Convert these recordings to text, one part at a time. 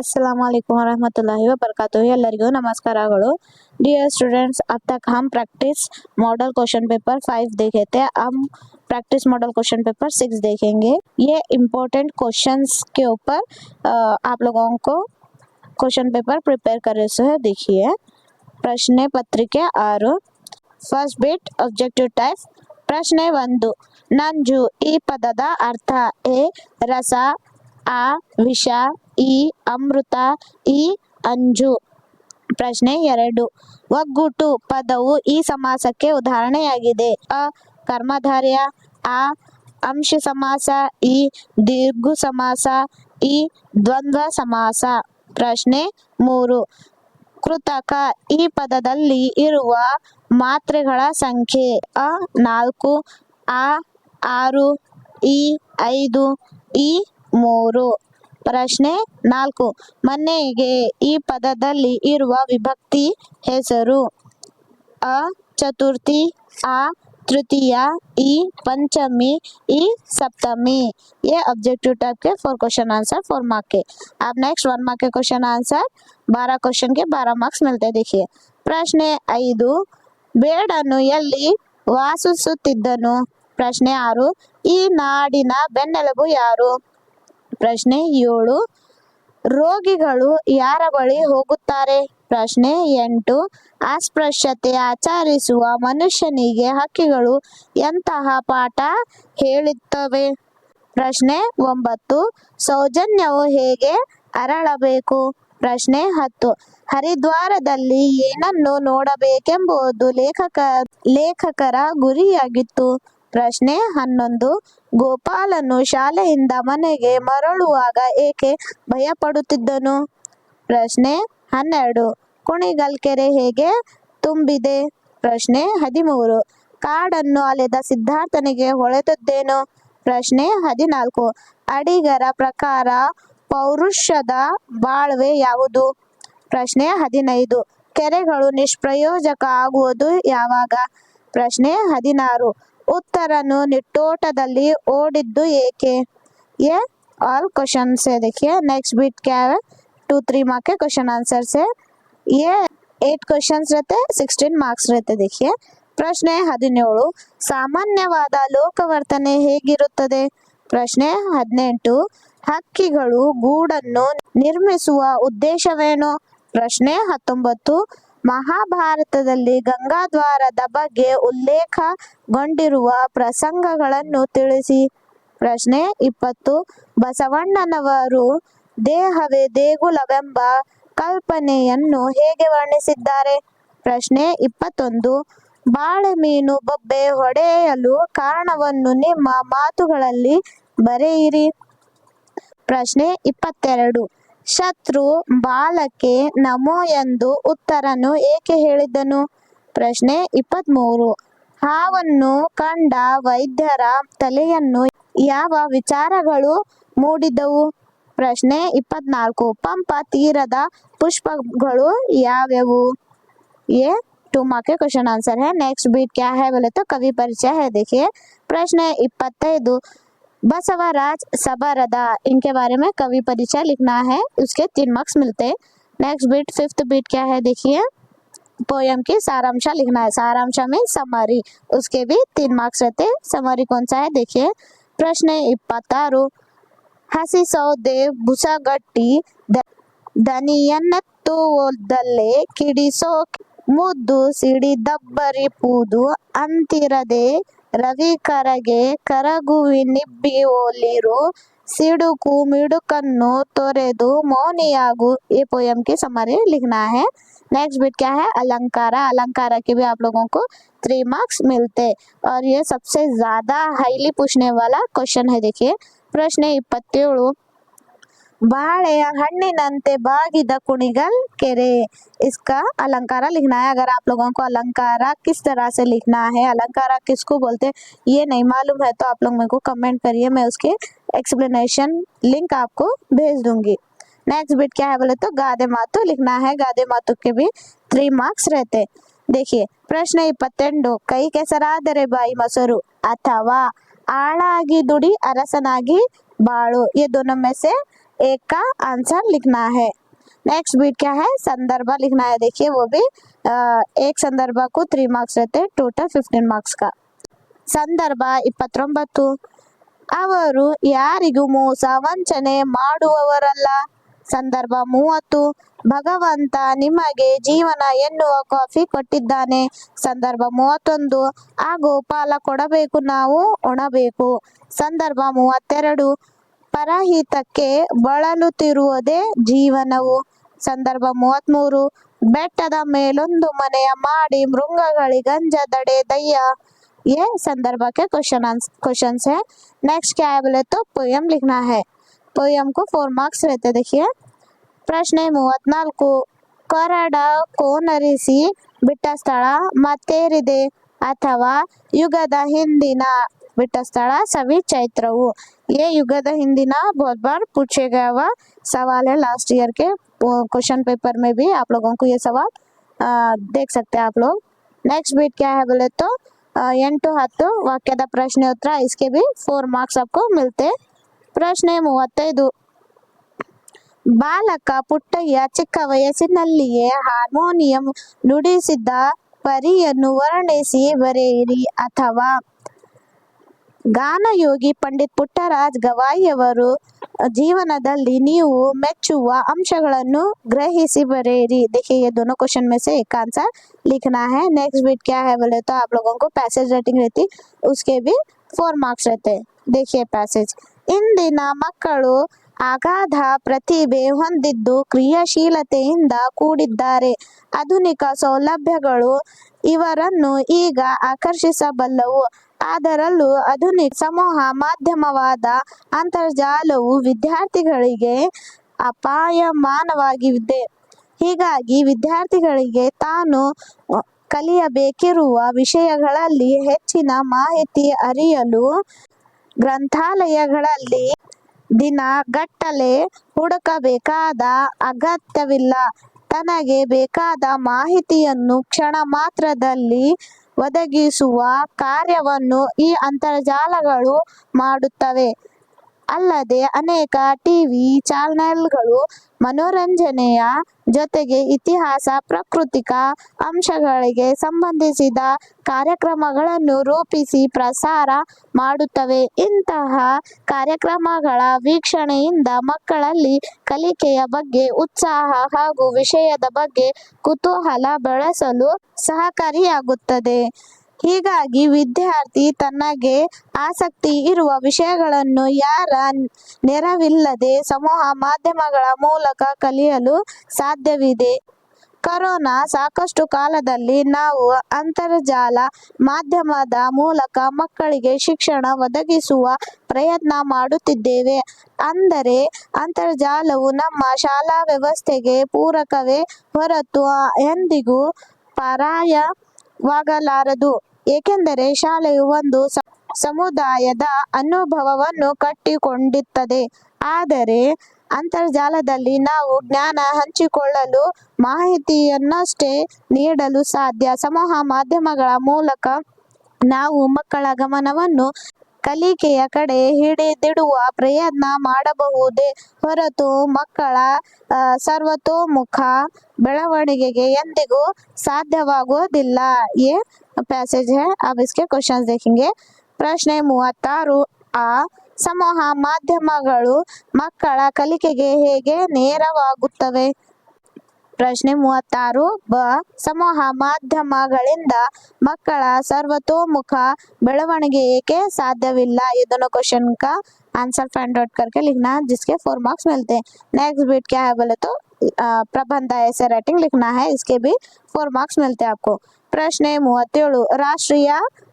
अस्सलाम वालेकुम वरहमतुल्लाहि वबरकातुहू ಎಲ್ಲರಿಗೂ ನಮಸ್ಕಾರಗಳು। डियर स्टूडेंट्स, अब तक हम प्रैक्टिस मॉडल क्वेश्चन पेपर 5 देखे थे। अब प्रैक्टिस मॉडल क्वेश्चन पेपर 6 देखेंगे। ये इम्पोर्टेंट क्वेश्चंस के ऊपर आप लोगों को क्वेश्चन पेपर प्रिपेयर करे से देखिए। ಪ್ರಶ್ನೆ ಪತ್ರಿಕೆ 6 ಫಸ್ಟ್ ಬಿಟ್ ಆಬ್ಜೆಕ್ಟಿವ್ ಟೈಪ್ ಪ್ರಶ್ನೆ 1 ನಂಜು ಈ ಪದದ ಅರ್ಥ ಎ ರಸ ಆ ವಿಷ ಈ ಅಮೃತ ಈ ಅಂಜು ಪ್ರಶ್ನೆ 2 ಒಗ್ಗೂಟು ಪದವು ಈ ಸಮಾಸಕ್ಕೆ ಉದಾಹರಣೆಯಾಗಿದೆ ಅ ಕರ್ಮಧಾರಯ ಆ ಅಂಶ ಸಮಾಸ ಈ ದೀರ್ಘ ಸಮಾಸ ಈ ದ್ವಂದ್ವ ಸಮಾಸ ಪ್ರಶ್ನೆ 3 ಕೃತಕ ಈ ಪದದಲ್ಲಿ ಇರುವ ಮಾತ್ರೆಗಳ ಸಂಖ್ಯೆ ಅ 4 ಆ 6 ಈ 5 ಈ 3 ಪ್ರಶ್ನೆ 4 ಮನೆಗೆ ಈ ಪದದಲ್ಲಿ ಇರುವ ವಿಭಕ್ತಿ ಹೆಸರು ಅ ಚತುರ್ಥಿ ಆ तृतीय ई पंचमी ई सप्तमी। ये ऑब्जेक्टिव टाइप के 4 क्वेश्चन आंसर 4 मार्क के। अब नेक्स्ट 1 मार्क के क्वेश्चन आंसर 12 क्वेश्चन के 12 मार्क्स मिलते हैं। देखिए प्रश्ನೆ 5 ಬೇಡನು ಎಲ್ಲಿ ವಾಸಿಸುತ್ತಿದ್ದನು ಪ್ರಶ್ನೆ 6 ಈ ನಾಡಿನ ಬೆನ್ನೆಲುಬು ಯಾರು ಪ್ರಶ್ನೆ 7 ರೋಗಿಗಳು ಯಾರ ಬಳಿ ಹೋಗುತ್ತಾರೆ ಪ್ರಶ್ನೆ 8 ಅಸ್ಪೃಶ್ಯತೆ ಆಚರಿಸುವ ಮನುಷ್ಯನಿಗೆ ಹಕ್ಕಿಗಳು ಎಂತಹ ಪಾಠ ಹೇಳುತ್ತವೆ ಪ್ರಶ್ನೆ 9 ಸೌಜನ್ಯವು ಹೇಗೆ ಅರಳಬೇಕು ಪ್ರಶ್ನೆ 10 ಹರಿದ್ವಾರದಲ್ಲಿ ಏನನ್ನು ನೋಡಬೇಕೆಂಬುದು ಲೇಖಕರ ಗುರಿಯಾಗಿತ್ತು ಪ್ರಶ್ನೆ 11 ಗೋಪಾಲನು ಶಾಲೆಯಿಂದ ಮನೆಗೆ ಮರಳುವಾಗ ಏಕೆ ಭಯಪಡುತ್ತಿದ್ದನು ಪ್ರಶ್ನೆ 12 ಕುಣಿಗಲ್ ಕೆರೆ ಹೇಗೆ ತುಂಬಿದೆ ಪ್ರಶ್ನೆ 13 ಕಾಡನ್ನು ಅಲೆದ ಸಿದ್ಧಾರ್ಥನಿಗೆ ಹೊಳೆದದ್ದೇನು ಪ್ರಶ್ನೆ 14 ಅಡಿಗರ ಪ್ರಕಾರ ಪೌರುಷದ ಬಾಳ್ವೆ ಯಾವುದು ಪ್ರಶ್ನೆ 15 ಕೆರೆಗಳು ನಿಷ್ಪ್ರಯೋಜಕ ಆಗುವುದು ಯಾವಾಗ ಪ್ರಶ್ನೆ 16 उत्तरनु निट्टोटदल्ली ओडिद्दु एके। ये ऑल क्वेश्चन है। देखिए नेक्स्ट बीट क्या है 2-3 मार्क के क्वेश्चन आंसर से ये 8 क्वेश्चन रहते 16 मार्क्स रहते। देखिए ಪ್ರಶ್ನೆ 17 ಸಾಮಾನ್ಯವಾದ ಲೋಕವರ್ತನೆ ಹೇಗಿರುತ್ತದೆ ಪ್ರಶ್ನೆ 18 ಹಕ್ಕಿಗಳು ಗೂಡನ್ನು ನಿರ್ಮಿಸುವ ಉದ್ದೇಶವೇನು ಪ್ರಶ್ನೆ 19 ಮಹಾಭಾರತದಲ್ಲಿ ಗಂಗಾದ್ವಾರದ ಬಗ್ಗೆ ಉಲ್ಲೇಖಗೊಂಡಿರುವ ಪ್ರಸಂಗಗಳನ್ನು ತಿಳಿಸಿ ಪ್ರಶ್ನೆ 20 ಬಸವಣ್ಣನವರು ದೇಹವೇ ದೇಗುಲವೆಂಬ ಕಲ್ಪನೆಯನ್ನು ಹೇಗೆ ವರ್ಣಿಸಿದ್ದಾರೆ ಪ್ರಶ್ನೆ 21 ಬಾಳೆ ಮೀನು ಬೊಬ್ಬೆ ಹೊಡೆಯಲು ಕಾರಣವನ್ನು ನಿಮ್ಮ ಮಾತುಗಳಲ್ಲಿ ಬರೆಯಿರಿ ಪ್ರಶ್ನೆ 22 ಶತ್ರು ಬಾಲಕ್ಕೆ ನಮೋ ಎಂದು ಉತ್ತರನು ಏಕೆ ಹೇಳಿದನು ಪ್ರಶ್ನೆ 23 ಹಾವನ್ನು ಕಂಡ ವೈದ್ಯರ ತಲೆಯನ್ನು ಯಾವ ವಿಚಾರಗಳು ಮೂಡಿದವು ಪ್ರಶ್ನೆ 24 ಪಂಪ ತೀರದ पुष्पಗಳು ಯಾವ್ಯಾವು ये 2 मार्क के क्वेश्चन आंसर है। नेक्स्ट बीट क्या है बोले तो कवि परिचय है। देखिए प्रश्न 25 बसवराज सबरदा इनके बारे में कवि परिचय लिखना है, उसके 3 मार्क्स मिलते हैं। नेक्स्ट बीट 5th बीट क्या है देखिए पोयम की सारांश लिखना है, सारांश में समरी, उसके भी 3 मार्क्स रहते हैं। समरी कौन सा है देखिए प्रश्न 26 हसी सौदे बुसगट्टी ದನಿಯನ್ನೆತ್ತುವುದಲ್ಲೇ ಕಿಡಿಸೋ ಮುದ್ದು ಸಿಡಿದಬ್ಬರಿ ಪೂದು ಅಂತಿರದೆ ರವಿಕರಗೆ ಕರಗುವಿ ನಿಬ್ಬಿ ಓಲಿರು सिडुकु मिडुकन्नु तोरेदु मौनियागु। ये पोयम की समरी लिखना है। नेक्स्ट बिट क्या है अलंकारा, अलंकारा के भी आप लोगों को 3 मार्क्स मिलते और ये सबसे ज्यादा हाईली पूछने वाला क्वेश्चन है। देखिए प्रश्न 27 बाಳೆಯ हण्ಣಿನಂತೆ बागिद कुणिगल केरे, इसका अलंकारा लिखना है। अगर आप लोगों को अलंकारा किस तरह से लिखना है, अलंकारा किसको बोलते हैं ये नहीं मालूम है तो आप लोग मेरे को कमेंट करिए, मैं उसके एक्सप्लेनेशन लिंक आपको भेज दूंगी। नेक्स्ट बिट क्या है बोले तो गादे मातु लिखना है, गादे मातु के भी 3 मार्क्स रहते। देखिए प्रश्न 28 कई ಕೆಸರಾದರೆ ಬಾಯಿ ಮೊಸರು ಅಥವಾ ಆಳಾಗಿ ದುಡಿ ಅರಸನಾಗಿ ಬಾಳು, ये दोनों में से एक का आंसर लिखना है। नेक्स्ट बीट क्या है, संदर्भ लिखना है। देखिए वो भी एक संदर्भ को 3 मार्क्स रहते हैं, टोटल 15 मार्क्स का। ಸಂದರ್ಭ 29 ಅವರು ಯಾರಿಗೂ ಮೋಸ ವಂಚನೆ ಮಾಡುವವರಲ್ಲ. ಸಂದರ್ಭ 30 ಭಗವಂತ ನಿಮಗೆ ಜೀವನ ಎನ್ನುವ ಕಾಫಿ ಕೊಟ್ಟಿದ್ದಾನೆ. ಸಂದರ್ಭ 31 ಆ ಗೋಪಾಲ ಕೊಡಬೇಕು ನಾವು ಉಣಬೇಕು. ಸಂದರ್ಭ 32 ಪರಹಿತಕ್ಕೆ ಬಳಲುತ್ತಿರುವುದೇ ಜೀವನವು. ಸಂದರ್ಭ 33 ಬೆಟ್ಟದ ಮೇಲೊಂದು ಮನೆಯ ಮಾಡಿ ಮೃಂಗಗಳಿಗಂಜ ದಡೆ ದಯ್ಯ. ये संदर्भ के क्वेश्चन है। नेक्स्ट क्या है बोले तो पोयम लिखना है। पोयम को 4 मार्क्स रहते। देखिए ಪ್ರಶ್ನೆ 34 ಕರಡ ಕೋನರಿಸಿ ಬಿಟ್ಟ ಸ್ಥಳ ಮತ್ತೇರಿದೆ ಅಥವಾ ಯುಗದ ಹಿಂದಿನ ಬಿಟ್ಟ ಸ್ಥಳ सभी चैत्रವು। ये युगद हिंदिना बहुत बार पूछे गया हुआ सवाल है। लास्ट ईयर के क्वेश्चन पेपर में भी आप लोगों को ये सवाल देख सकते हैं आप लोग। नेक्स्ट बीट क्या है बोले तो 8-10 ವಾಕ್ಯದ ಪ್ರಶ್ನೆ ಉತ್ತರ, इसके भी 4 मार्क्स आपको मिलते। ಪ್ರಶ್ನೆ 35 ಬಾಲಕ ಪುಟ್ಟಯ್ಯ ಚಿಕ್ಕ ವಯಸ್ಸಿನಲ್ಲಿಯೇ ಹಾರ್ಮೋನಿಯಂ ನುಡಿಸಿದ್ದ ಪರಿಯನ್ನು ವರ್ಣಿಸಿ ಬರೆಯಿರಿ ಅಥವಾ ಗಾನಯೋಗಿ ಪಂಡಿತ್ ಪುಟ್ಟರಾಜ್ ಗವಾಯಿಯವರು जीवनದಲ್ಲಿ ನೀವು ಮೆಚ್ಚುವ ಅಂಶಗಳನ್ನು ग्रहिಸಿ बरेरी। देखिए ये दोनों क्वेश्चन में से एक आंसर लिखना है। नेक्स्ट बीट क्या है बोले तो आप लोगों को पैसेज रेटिंग रहती, उसके भी 4 मार्क्स रहते। देखिए पैसेज ಇಂದಿನ ಮಕ್ಕಳು ಅಗಾಧ ಪ್ರತಿಭೆ ಹೊಂದಿದ್ದು ಕ್ರಿಯಾಶೀಲತೆಯಿಂದ ಕೂಡಿದ್ದಾರೆ. ಆಧುನಿಕ ಸೌಲಭ್ಯಗಳು ಇವರನ್ನು ಈಗ ಆಕರ್ಷಿಸಬಲ್ಲವು. ಅದರಲ್ಲೂ ಆಧುನಿಕ ಸಮೂಹ ಮಾಧ್ಯಮವಾದ ಅಂತರ್ಜಾಲವು ವಿದ್ಯಾರ್ಥಿಗಳಿಗೆ ಅಪಾಯಮಾನವಾಗಿದೆ. ಹೀಗಾಗಿ ವಿದ್ಯಾರ್ಥಿಗಳಿಗೆ ತಾನು ಕಲಿಯಬೇಕಿರುವ ವಿಷಯಗಳಲ್ಲಿ ಹೆಚ್ಚಿನ ಮಾಹಿತಿ ಅರಿಯಲು ಗ್ರಂಥಾಲಯಗಳಲ್ಲಿ ದಿನಗಟ್ಟಲೆ ಹುಡುಕಬೇಕಾದ ಅಗತ್ಯವಿಲ್ಲ. ತನಗೆ ಬೇಕಾದ ಮಾಹಿತಿಯನ್ನು ಕ್ಷಣ ಮಾತ್ರದಲ್ಲಿ ಒದಗಿಸುವ ಕಾರ್ಯವನ್ನು ಈ ಅಂತರ್ಜಾಲಗಳು ಮಾಡುತ್ತವೆ. ಅಲ್ಲದೆ ಅನೇಕ ಟಿವಿ ಚಾನೆಲ್ಗಳು ಮನೋರಂಜನೆಯ ಜೊತೆಗೆ ಇತಿಹಾಸ, ಪ್ರಾಕೃತಿಕ ಅಂಶಗಳಿಗೆ ಸಂಬಂಧಿಸಿದ ಕಾರ್ಯಕ್ರಮಗಳನ್ನು ರೂಪಿಸಿ ಪ್ರಸಾರ ಮಾಡುತ್ತವೆ. ಇಂತಹ ಕಾರ್ಯಕ್ರಮಗಳ ವೀಕ್ಷಣೆಯಿಂದ ಮಕ್ಕಳಲ್ಲಿ ಕಲಿಕೆಯ ಬಗ್ಗೆ ಉತ್ಸಾಹ ಹಾಗೂ ವಿಷಯದ ಬಗ್ಗೆ ಕುತೂಹಲ ಬೆಳೆಸಲು ಸಹಕಾರಿಯಾಗುತ್ತದೆ. ಹೀಗಾಗಿ ವಿದ್ಯಾರ್ಥಿ ತನಗೆ ಆಸಕ್ತಿ ಇರುವ ವಿಷಯಗಳನ್ನು ಯಾರ ನೆರವಿಲ್ಲದೆ ಸಮೂಹ ಮಾಧ್ಯಮಗಳ ಮೂಲಕ ಕಲಿಯಲು ಸಾಧ್ಯವಿದೆ. ಕರೋನಾ ಸಾಕಷ್ಟು ಕಾಲದಲ್ಲಿ ನಾವು ಅಂತರ್ಜಾಲ ಮಾಧ್ಯಮದ ಮೂಲಕ ಮಕ್ಕಳಿಗೆ ಶಿಕ್ಷಣ ಒದಗಿಸುವ ಪ್ರಯತ್ನ ಮಾಡುತ್ತಿದ್ದೇವೆ. ಅಂದರೆ ಅಂತರ್ಜಾಲವು ನಮ್ಮ ಶಾಲಾ ವ್ಯವಸ್ಥೆಗೆ ಪೂರಕವೇ ಹೊರತು ಎಂದಿಗೂ ಪರ್ಯಾಯವಾಗಲಾರದು. ಏಕೆಂದರೆ ಶಾಲೆಯು ಒಂದು ಸಮುದಾಯದ ಅನುಭವವನ್ನು ಕಟ್ಟಿಕೊಡುತ್ತದೆ. ಆದರೆ ಅಂತರ್ಜಾಲದಲ್ಲಿ ನಾವು ಜ್ಞಾನ ಹಂಚಿಕೊಳ್ಳಲು, ಮಾಹಿತಿಯನ್ನಷ್ಟೇ ನೀಡಲು ಸಾಧ್ಯ. ಸಮೂಹ ಮಾಧ್ಯಮಗಳ ಮೂಲಕ ನಾವು ಮಕ್ಕಳ ಗಮನವನ್ನು ಕಲಿಕೆಯ ಕಡೆ ಹಿಡಿದಿಡುವ ಪ್ರಯತ್ನ ಮಾಡಬಹುದೇ ಹೊರತು ಮಕ್ಕಳ ಸರ್ವತೋಮುಖ ಬೆಳವಣಿಗೆಗೆ ಎಂದಿಗೂ ಸಾಧ್ಯವಾಗುವುದಿಲ್ಲ। ये पैसेज है। अब इसके क्वेश्चंस देखेंगे। ಪ್ರಶ್ನೆ 36 ಆ ಸಮೂಹ ಮಾಧ್ಯಮಗಳು ಮಕ್ಕಳ ಕಲಿಕೆಗೆ ಹೇಗೆ ನೆರವಾಗುತ್ತವೆ? ಪ್ರಶ್ನೆ 36 ಬ ಸಮೂಹ ಮಾಧ್ಯಮಗಳಿಂದ ಮಕ್ಕಳ सर्वतोमुख ಬೆಳವಣಿಗೆ ಏಕೆ ಸಾಧ್ಯವಿಲ್ಲ? ये दोनों क्वेश्चन का आंसर फाइंड आउट करके लिखना, जिसके 4 मार्क्स मिलते हैं। नेक्स्ट बीट क्या है बोले तो प्रबंध ऐसे राइटिंग लिखना है, इसके भी 4 मार्क्स मिलते हैं आपको। ಪ್ರಶ್ನೆ 37 ರಾಷ್ಟ್ರೀಯ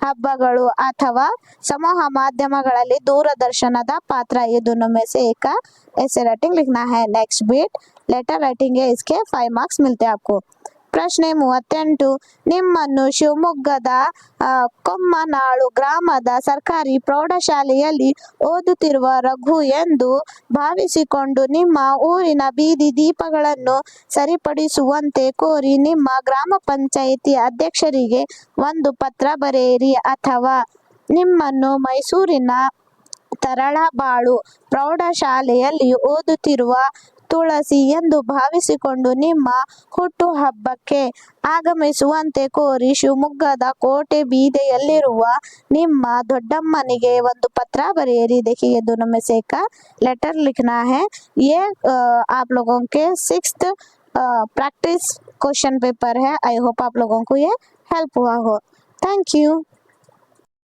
ಹಬ್ಬಗಳು ಅಥವಾ ಸಮೂಹ ಮಾಧ್ಯಮಗಳಲ್ಲಿ ದೂರದರ್ಶನದ ಪಾತ್ರ। ये दोनों में से एक का ऐसे राइटिंग लिखना है। नेक्स्ट बीट लेटर राइटिंग है, इसके 5 मार्क्स मिलते हैं आपको। ಪ್ರಶ್ನೆ 38 ನಿಮ್ಮನ್ನು ಶಿವಮೊಗ್ಗದ ಕೊಮ್ಮನಾಳು ಗ್ರಾಮದ ಸರ್ಕಾರಿ ಪ್ರೌಢಶಾಲೆಯಲ್ಲಿ ಓದುತ್ತಿರುವ ರಘು ಎಂದು ಭಾವಿಸಿಕೊಂಡು ನಿಮ್ಮ ಊರಿನ ಬೀದಿ ದೀಪಗಳನ್ನು ಸರಿಪಡಿಸುವಂತೆ ಕೋರಿ ನಿಮ್ಮ ಗ್ರಾಮ ಪಂಚಾಯಿತಿ ಅಧ್ಯಕ್ಷರಿಗೆ ಒಂದು ಪತ್ರ ಬರೆಯಿರಿ ಅಥವಾ ನಿಮ್ಮನ್ನು ಮೈಸೂರಿನ ತರಳ ಬಾಳು ಪ್ರೌಢಶಾಲೆಯಲ್ಲಿ ಓದುತ್ತಿರುವ ತುಳಸಿ ಎಂದು ಭಾವಿಸಿಕೊಂಡು ನಿಮ್ಮ ಹುಟ್ಟುಹಬ್ಬಕ್ಕೆ ಆಗಮಿಸುವಂತೆ ಕೋರಿ ಶಿವಮೊಗ್ಗದ ಕೋಟೆ ಬೀದಿಯಲ್ಲಿರುವ ನಿಮ್ಮ ದೊಡ್ಡಮ್ಮನಿಗೆ ಒಂದು पत्र बरिएरी। देखिए ये 2 में से एक का लेटर लिखना है। ये आप लोगों के 6th प्रैक्टिस क्वेश्चन पेपर है। आई होप आप लोगों को ये हेल्प हुआ हो। Thank you.